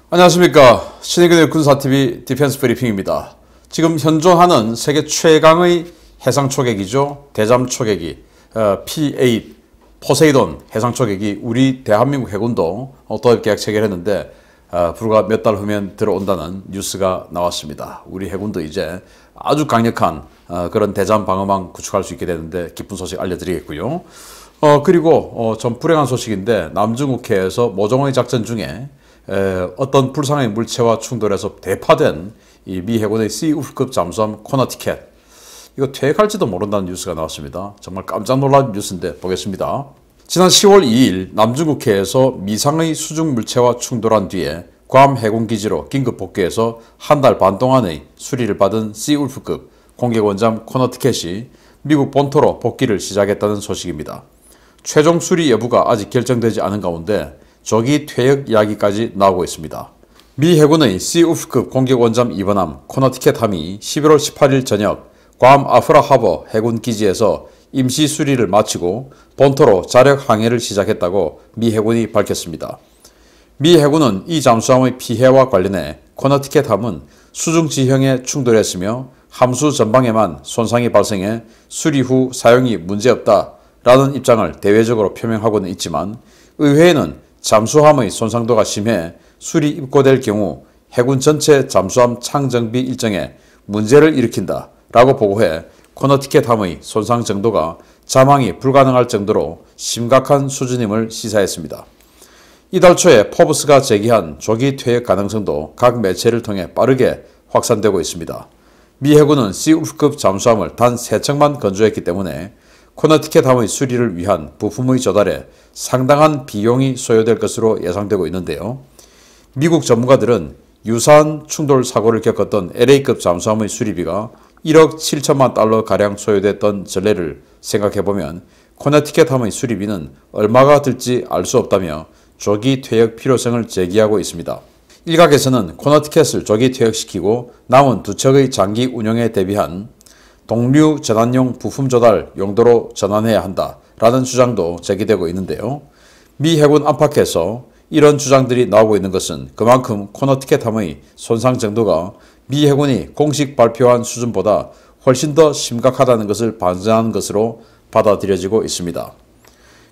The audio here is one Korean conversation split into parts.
안녕하십니까. 신의근의 군사TV 디펜스 브리핑입니다. 지금 현존하는 세계 최강의 해상 초계기죠. 대잠 초계기 P8 포세이돈 해상 초계기 우리 대한민국 해군도 도입 계약 체결했는데 불과 몇 달 후면 들어온다는 뉴스가 나왔습니다. 우리 해군도 이제 아주 강력한 그런 대잠 방어망 구축할 수 있게 되는데 기쁜 소식 알려드리겠고요. 그리고 좀 불행한 소식인데 남중국해에서 모종의 작전 중에 어떤 불상의 물체와 충돌해서 대파된 이 미 해군의 Sea-Wolf급 잠수함 코너티켓, 이거 퇴역할지도 모른다는 뉴스가 나왔습니다. 정말 깜짝 놀란 뉴스인데 보겠습니다. 지난 10월 2일 남중국해에서 미상의 수중 물체와 충돌한 뒤에 괌 해군기지로 긴급 복귀해서 한 달 반 동안의 수리를 받은 Sea-Wolf급 공격원잠 코너티켓이 미국 본토로 복귀를 시작했다는 소식입니다. 최종 수리 여부가 아직 결정되지 않은 가운데 조기 퇴역 이야기까지 나오고 있습니다. 미 해군의 Sea-Wolf급 공격원잠 2번함 코너티켓함이 11월 18일 저녁 괌 아프라 하버 해군기지에서 임시 수리를 마치고 본토로 자력 항해를 시작했다고 미 해군이 밝혔습니다. 미 해군은 이 잠수함의 피해와 관련해 코너티켓함은 수중 지형에 충돌했으며 함수 전방에만 손상이 발생해 수리 후 사용이 문제없다라는 입장을 대외적으로 표명하고는 있지만 의회에는 잠수함의 손상도가 심해 수리 입고될 경우 해군 전체 잠수함 창정비 일정에 문제를 일으킨다 라고 보고해 코너티켓함의 손상 정도가 자망이 불가능할 정도로 심각한 수준임을 시사했습니다. 이달 초에 포브스가 제기한 조기 퇴역 가능성도 각 매체를 통해 빠르게 확산되고 있습니다. 미 해군은 Sea-Wolf급 잠수함을 단 3척만 건조했기 때문에 코너티켓함의 수리를 위한 부품의 조달에 상당한 비용이 소요될 것으로 예상되고 있는데요. 미국 전문가들은 유사한 충돌 사고를 겪었던 LA급 잠수함의 수리비가 1억 7천만 달러가량 소요됐던 전례를 생각해보면 코너티켓함의 수리비는 얼마가 들지 알 수 없다며 조기 퇴역 필요성을 제기하고 있습니다. 일각에서는 코너티켓을 조기 퇴역시키고 남은 2척의 장기 운영에 대비한 동류 전환용 부품 조달 용도로 전환해야 한다라는 주장도 제기되고 있는데요. 미 해군 안팎에서 이런 주장들이 나오고 있는 것은 그만큼 코너티켓함의 손상 정도가 미 해군이 공식 발표한 수준보다 훨씬 더 심각하다는 것을 반증하는 것으로 받아들여지고 있습니다.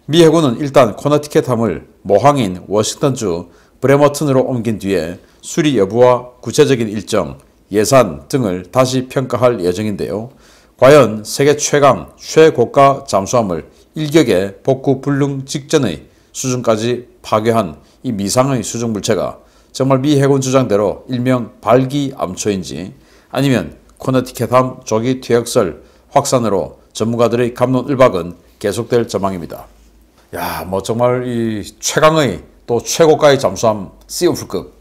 미 해군은 일단 코너티켓함을 모항인 워싱턴주 브레머튼으로 옮긴 뒤에 수리 여부와 구체적인 일정, 예산 등을 다시 평가할 예정인데요. 과연 세계 최강, 최고가 잠수함을 일격에 복구 불능 직전의 수준까지 파괴한 이 미상의 수중 물체가 정말 미 해군 주장대로 일명 발기암초인지 아니면 코너티켓함 조기 퇴역설 확산으로 전문가들의 갑론을박은 계속될 전망입니다. 야, 정말 이 최강의 또 최고가의 잠수함 Sea-Wolf급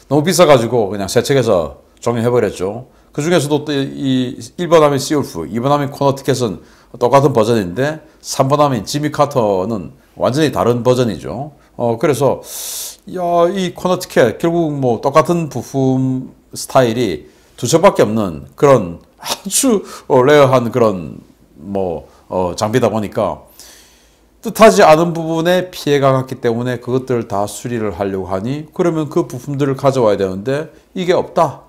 너무 비싸가지고 그냥 세 척에서 종료해버렸죠. 그 중에서도 또 이 1번함인 Sea-Wolf, 2번함인 코너티켓은 똑같은 버전인데 3번함인 지미 카터는 완전히 다른 버전이죠. 그래서 이 코너티켓 결국 똑같은 부품 스타일이 2척밖에 없는 그런 아주 레어한 그런 장비다 보니까 뜻하지 않은 부분에 피해가 갔기 때문에 그것들을 다 수리를 하려고 하니 그러면 그 부품들을 가져와야 되는데 이게 없다.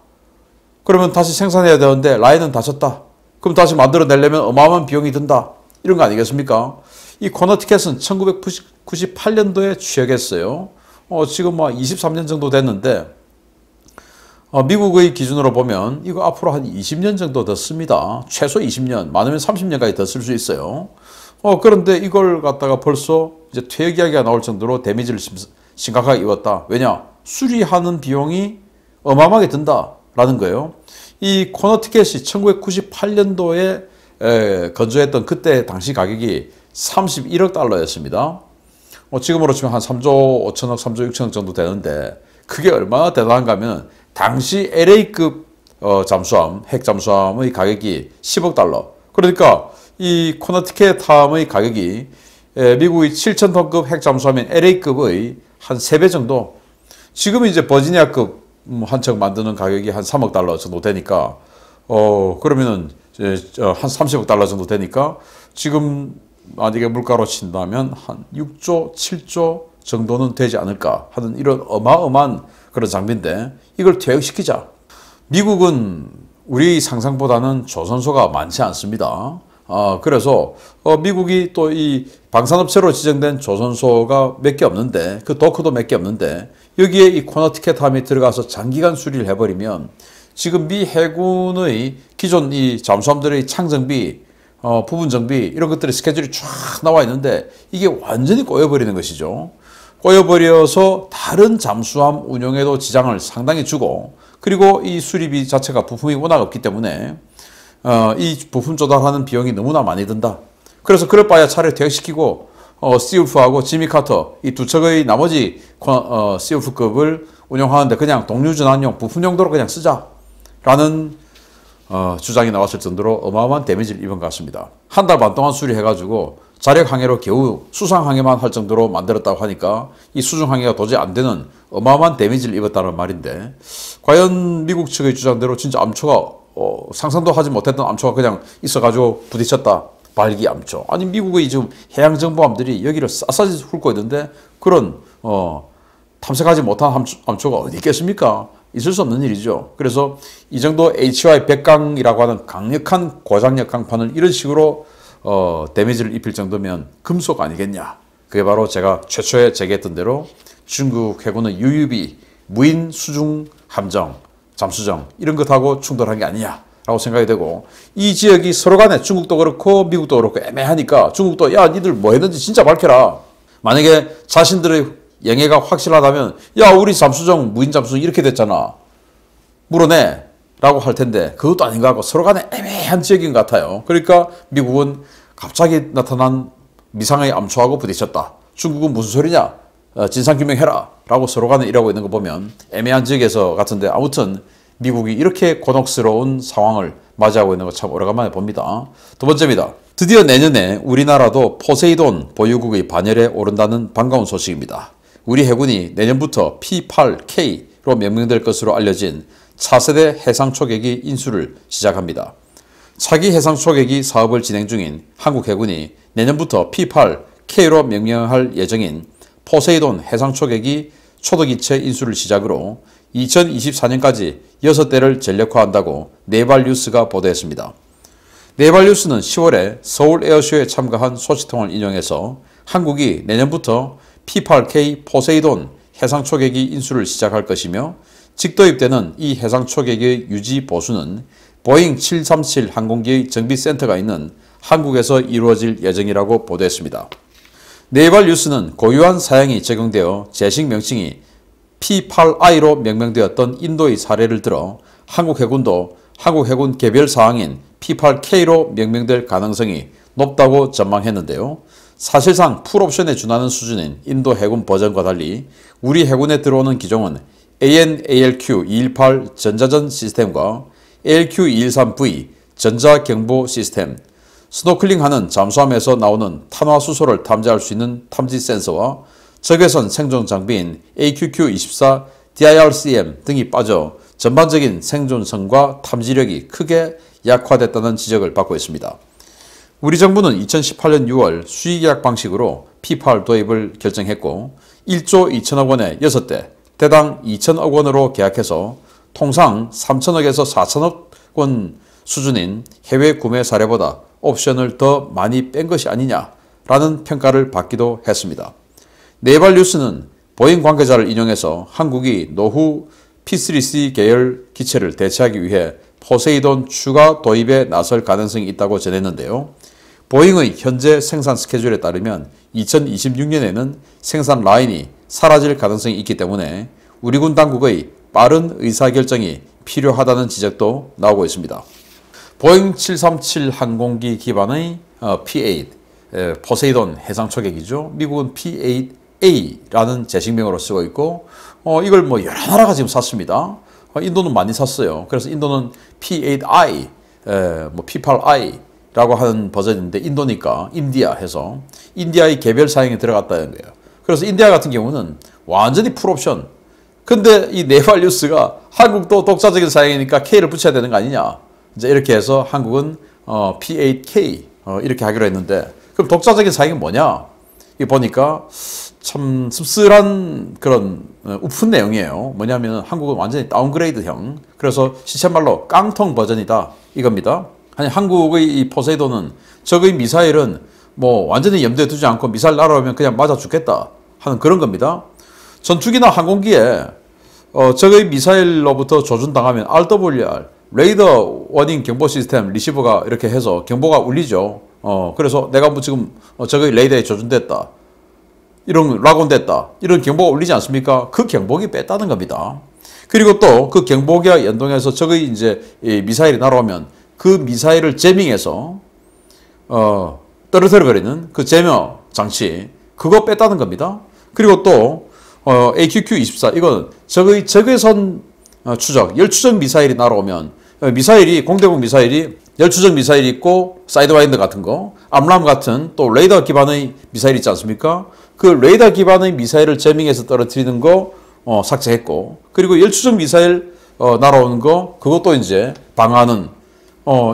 그러면 다시 생산해야 되는데 라인은 닫혔다. 그럼 다시 만들어내려면 어마어마한 비용이 든다. 이런 거 아니겠습니까? 이 코너티켓은 1998년도에 취역했어요. 지금 23년 정도 됐는데 미국의 기준으로 보면 이거 앞으로 한 20년 정도 더 씁니다. 최소 20년, 많으면 30년까지 더 쓸 수 있어요. 그런데 이걸 갖다가 벌써 이제 퇴역 이야기가 나올 정도로 데미지를 심각하게 입었다. 왜냐? 수리하는 비용이 어마어마하게 든다라는 거예요. 이 코너티켓이 1998년도에 건조했던 그때 당시 가격이 31억 달러였습니다. 지금으로 치면 한 3조 5천억, 3조 6천억 정도 되는데 그게 얼마나 대단한가 하면 당시 LA급 잠수함, 핵 잠수함의 가격이 10억 달러. 그러니까 이 코너티켓함의 가격이 미국의 7,000톤급 핵 잠수함인 LA급의 한 3배 정도. 지금 이제 버지니아급 한 척 만드는 가격이 한 3억 달러 정도 되니까 그러면은 한 30억 달러 정도 되니까 지금 만약에 물가로 친다면 한 6조, 7조 정도는 되지 않을까 하는 이런 어마어마한 그런 장비인데 이걸 퇴역시키자. 미국은 우리 상상보다는 조선소가 많지 않습니다. 그래서 미국이 또 이 방산업체로 지정된 조선소가 몇 개 없는데 그 도크도 몇 개 없는데 여기에 이 코너티켓 함이 들어가서 장기간 수리를 해버리면 지금 미 해군의 기존 이 잠수함들의 창정비, 부분 정비 이런 것들의 스케줄이 쫙 나와 있는데 이게 완전히 꼬여버리는 것이죠. 꼬여버려서 다른 잠수함 운용에도 지장을 상당히 주고 그리고 이 수리비 자체가 부품이 워낙 없기 때문에 이 부품 조달하는 비용이 너무나 많이 든다. 그래서 그럴 바에 차라리 퇴역시키고 스티울프하고 지미 카터 이 두 척의 나머지 스티울프급을 운용하는데 그냥 동류전환용 부품 용도로 그냥 쓰자라는 주장이 나왔을 정도로 어마어마한 데미지를 입은 것 같습니다. 한 달 반 동안 수리해가지고 자력 항해로 겨우 수상 항해만 할 정도로 만들었다고 하니까 이 수중 항해가 도저히 안 되는 어마어마한 데미지를 입었다는 말인데 과연 미국 측의 주장대로 진짜 암초가 상상도 하지 못했던 암초가 그냥 있어가지고 부딪혔다. 발기 암초. 아니 미국의 지금 해양정보함들이 여기를 샅샅이 훑고 있는데 그런 탐색하지 못한 암초가 어디 있겠습니까? 있을 수 없는 일이죠. 그래서 이 정도 HY 100강이라고 하는 강력한 고장력 강판을 이런 식으로 데미지를 입힐 정도면 금속 아니겠냐. 그게 바로 제가 최초에 제기했던 대로 중국 해군의 UUV 무인 수중 함정, 잠수정 이런 것하고 충돌한 게 아니냐라고 생각이 되고 이 지역이 서로 간에 중국도 그렇고 미국도 그렇고 애매하니까 중국도 야 니들 뭐 했는지 진짜 밝혀라. 만약에 자신들의 영해가 확실하다면 야 우리 잠수정 무인 잠수정 이렇게 됐잖아. 물어내 라고 할 텐데 그것도 아닌 것 같고 서로 간에 애매한 지역인 것 같아요. 그러니까 미국은 갑자기 나타난 미상의 암초하고 부딪혔다. 중국은 무슨 소리냐? 진상규명해라 라고 서로 간에 이러고 있는 거 보면 애매한 지역에서 같은데 아무튼 미국이 이렇게 곤혹스러운 상황을 맞이하고 있는 거 참 오래간만에 봅니다. 두 번째입니다. 드디어 내년에 우리나라도 포세이돈 보유국의 반열에 오른다는 반가운 소식입니다. 우리 해군이 내년부터 P8K로 명명될 것으로 알려진 차세대 해상초계기 인수를 시작합니다. 차기 해상초계기 사업을 진행 중인 한국해군이 내년부터 P8K로 명명할 예정인 포세이돈 해상초계기 초도기체 인수를 시작으로 2024년까지 6대를 전력화한다고 네발뉴스가 보도했습니다. 네발뉴스는 10월에 서울 에어쇼에 참가한 소식통을 인용해서 한국이 내년부터 P8K 포세이돈 해상초계기 인수를 시작할 것이며 직도입되는 이 해상초계기의 유지 보수는 보잉 737 항공기의 정비센터가 있는 한국에서 이루어질 예정이라고 보도했습니다. 네발뉴스는 고유한 사양이 적용되어 제식 명칭이 P8I로 명명되었던 인도의 사례를 들어 한국해군도 한국해군 개별 사항인 P8K로 명명될 가능성이 높다고 전망했는데요. 사실상 풀옵션에 준하는 수준인 인도 해군 버전과 달리 우리 해군에 들어오는 기종은 AN/ALQ-218 전자전 시스템과 ALQ-213V 전자경보 시스템, 스노클링하는 잠수함에서 나오는 탄화수소를 탐지할 수 있는 탐지 센서와 적외선 생존 장비인 AQQ-24 DIRCM 등이 빠져 전반적인 생존성과 탐지력이 크게 약화됐다는 지적을 받고 있습니다. 우리 정부는 2018년 6월 수의계약 방식으로 P8 도입을 결정했고 1조 2천억 원에 6대, 대당 2천억 원으로 계약해서 통상 3천억에서 4천억 원 수준인 해외 구매 사례보다 옵션을 더 많이 뺀 것이 아니냐라는 평가를 받기도 했습니다. 네발뉴스는 보잉 관계자를 인용해서 한국이 노후 P3C 계열 기체를 대체하기 위해 포세이돈 추가 도입에 나설 가능성이 있다고 전했는데요. 보잉의 현재 생산 스케줄에 따르면 2026년에는 생산 라인이 사라질 가능성이 있기 때문에 우리 군 당국의 빠른 의사결정이 필요하다는 지적도 나오고 있습니다. 보잉 737 항공기 기반의 P8 포세이돈 해상초계기죠. 미국은 P8A라는 제식명으로 쓰고 있고 이걸 뭐 여러 나라가 지금 샀습니다. 인도는 많이 샀어요. 그래서 인도는 P8I, P8I라고 하는 버전인데 인도니까 인디아 해서 인디아의 개별 사양에 들어갔다는 거예요. 그래서 인디아 같은 경우는 완전히 풀옵션. 근데 이 네발뉴스가 한국도 독자적인 사양이니까 K를 붙여야 되는 거 아니냐. 이제 이렇게 해서 한국은 P8K 이렇게 하기로 했는데 그럼 독자적인 사양이 뭐냐? 이 보니까 참 씁쓸한 그런 우픈 내용이에요. 뭐냐면 한국은 완전히 다운그레이드형, 그래서 시쳇말로 깡통 버전이다 이겁니다. 아니 한국의 이 포세이돈은 적의 미사일은 뭐 완전히 염두에 두지 않고 미사일 날아오면 그냥 맞아 죽겠다 하는 그런 겁니다. 전투기나 항공기에 적의 미사일로부터 조준당하면 RWR, 레이더 워닝 경보 시스템 리시버가 이렇게 해서 경보가 울리죠. 그래서 내가 뭐 지금 적의 레이더에 조준됐다, 이런 락온됐다, 이런 경보가 울리지 않습니까? 그 경보기 뺐다는 겁니다. 그리고 또 그 경보기와 연동해서 적의 이제 이 미사일이 날아오면 그 미사일을 제밍해서 떨어뜨려 버리는 그 제머 장치, 그거 뺐다는 겁니다. 그리고 또 AQQ-24, 이건 적의 적외선 추적, 열추적 미사일이 날아오면 미사일이, 공대공 미사일이 열추적 미사일이 있고 사이드와인더 같은 거, 암람 같은 또 레이더 기반의 미사일 있지 않습니까? 그 레이더 기반의 미사일을 제밍해서 떨어뜨리는 거 삭제했고, 그리고 열추적 미사일 날아오는 거, 그것도 이제 방어하는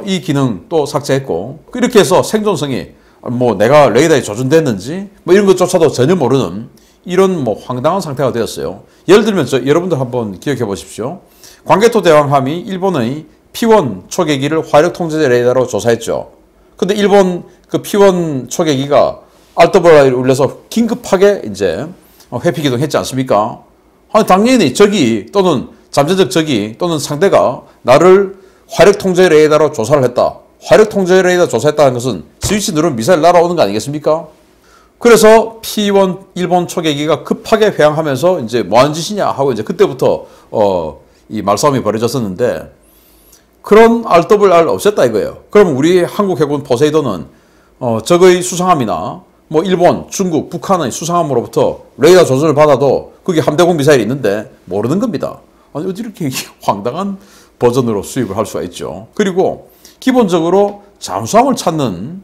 이 기능 또 삭제했고, 이렇게 해서 생존성이 뭐 내가 레이더에 조준됐는지 뭐 이런 것조차도 전혀 모르는 이런 뭐 황당한 상태가 되었어요. 예를 들면 여러분들 한번 기억해 보십시오. 광개토 대왕함이 일본의 P1 초계기를 화력 통제 레이더로 조사했죠. 근데 일본 그 P1 초계기가 RWR을 울려서 긴급하게 이제 회피 기동했지 않습니까? 아니 당연히 적이 또는 잠재적 적이 또는 상대가 나를 화력 통제 레이더로 조사를 했다. 화력 통제 레이더 조사했다는 것은 스위치 누르면 미사일 날아오는 거 아니겠습니까? 그래서 P1 일본 초계기가 급하게 회항하면서 이제 뭐 하는 짓이냐 하고 이제 그때부터 이 말싸움이 벌어졌었는데, 그런 RWR 없앴다 이거예요. 그럼 우리 한국 해군 포세이돈은 적의 수상함이나 뭐 일본, 중국, 북한의 수상함으로부터 레이더 조준을 받아도 그게 함대공 미사일이 있는데 모르는 겁니다. 아니 어디 이렇게 황당한 버전으로 수입을 할 수가 있죠. 그리고 기본적으로 잠수함을 찾는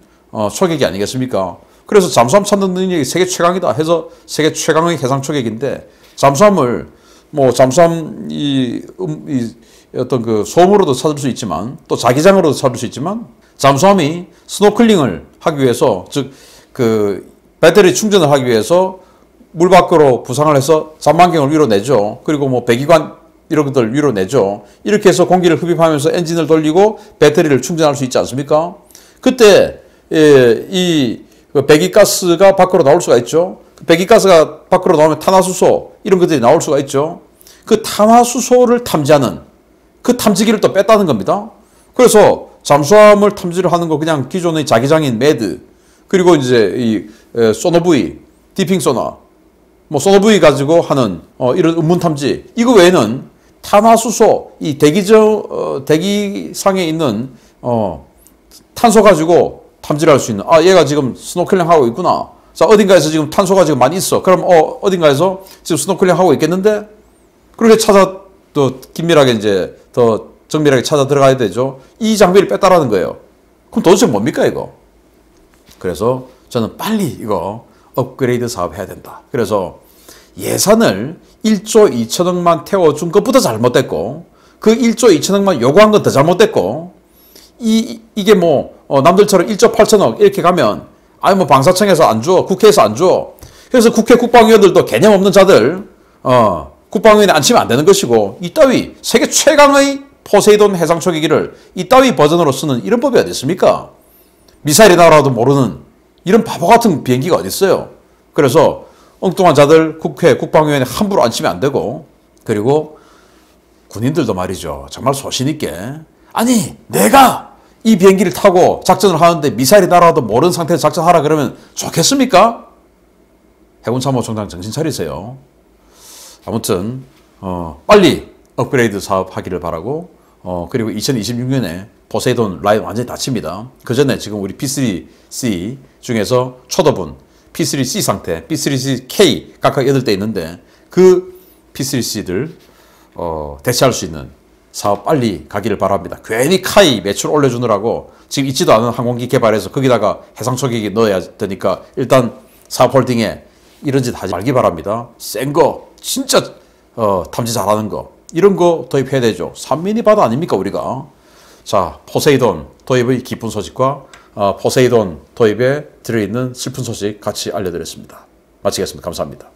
초계기 아니겠습니까? 그래서 잠수함 찾는 능력이 세계 최강이다 해서 세계 최강의 해상 초계기인데, 잠수함을 뭐 잠수함 어떤 그 소음으로도 찾을 수 있지만 또 자기장으로도 찾을 수 있지만, 잠수함이 스노클링을 하기 위해서, 즉 그 배터리 충전을 하기 위해서 물 밖으로 부상을 해서 잠만경을 위로 내죠. 그리고 뭐 배기관 이런 것들 위로 내죠. 이렇게 해서 공기를 흡입하면서 엔진을 돌리고 배터리를 충전할 수 있지 않습니까? 그때 이 배기가스가 밖으로 나올 수가 있죠. 배기가스가 밖으로 나오면 탄화수소 이런 것들이 나올 수가 있죠. 그 탄화수소를 탐지하는 그 탐지기를 또 뺐다는 겁니다. 그래서 잠수함을 탐지를 하는 거 그냥 기존의 자기장인 매드, 그리고 이제 이 소노브이, 디핑 소나, 뭐 소노브이 가지고 하는 이런 음문 탐지, 이거 외에는 탄화수소, 이 대기상에 있는 탄소 가지고 탐지를 할 수 있는, 얘가 지금 스노클링 하고 있구나. 자, 어딘가에서 지금 탄소가 지금 많이 있어. 그럼 어딘가에서 지금 스노클링 하고 있겠는데? 그렇게 찾아 또 긴밀하게 이제 더 정밀하게 찾아 들어가야 되죠. 이 장비를 뺐다라는 거예요. 그럼 도대체 뭡니까 이거? 그래서 저는 빨리 이거 업그레이드 사업 해야 된다. 그래서 예산을 1조 2천억만 태워준 것보다 잘못됐고, 그 1조 2천억만 요구한 건 더 잘못됐고, 이게 뭐 남들처럼 1조 8천억 이렇게 가면 아니 뭐 방사청에서 안 줘, 국회에서 안 줘. 그래서 국회 국방위원들도 개념 없는 자들 국방위원회 앉히면 안 되는 것이고, 이따위 세계 최강의 포세이돈 해상초계기를 이따위 버전으로 쓰는 이런 법이 어디 있습니까? 미사일이 날아와도 모르는 이런 바보 같은 비행기가 어디 있어요? 그래서 엉뚱한 자들 국회 국방위원회 함부로 앉히면 안 되고, 그리고 군인들도 말이죠. 정말 소신 있게, 아니 내가 이 비행기를 타고 작전을 하는데 미사일이 날아와도 모르는 상태에서 작전하라 그러면 좋겠습니까? 해군참모총장 정신 차리세요. 아무튼 빨리 업그레이드 사업 하기를 바라고, 그리고 2026년에 포세이돈 라인 완전히 닫힙니다. 그 전에 지금 우리 P3C 중에서 초도분 P3C 상태, P3C-K 각각 8대 있는데 그 P3C들 대체할 수 있는 사업 빨리 가기를 바랍니다. 괜히 카이 매출 올려주느라고 지금 있지도 않은 항공기 개발해서 거기다가 해상초계기 넣어야 되니까 일단 사업 홀딩에 이런 짓 하지 말기 바랍니다. 센 거, 진짜 탐지 잘하는 거, 이런 거 도입해야 되죠. 삼민이 바다 아닙니까 우리가. 자, 포세이돈 도입의 기쁜 소식과 포세이돈 도입에 들어있는 슬픈 소식 같이 알려드렸습니다. 마치겠습니다. 감사합니다.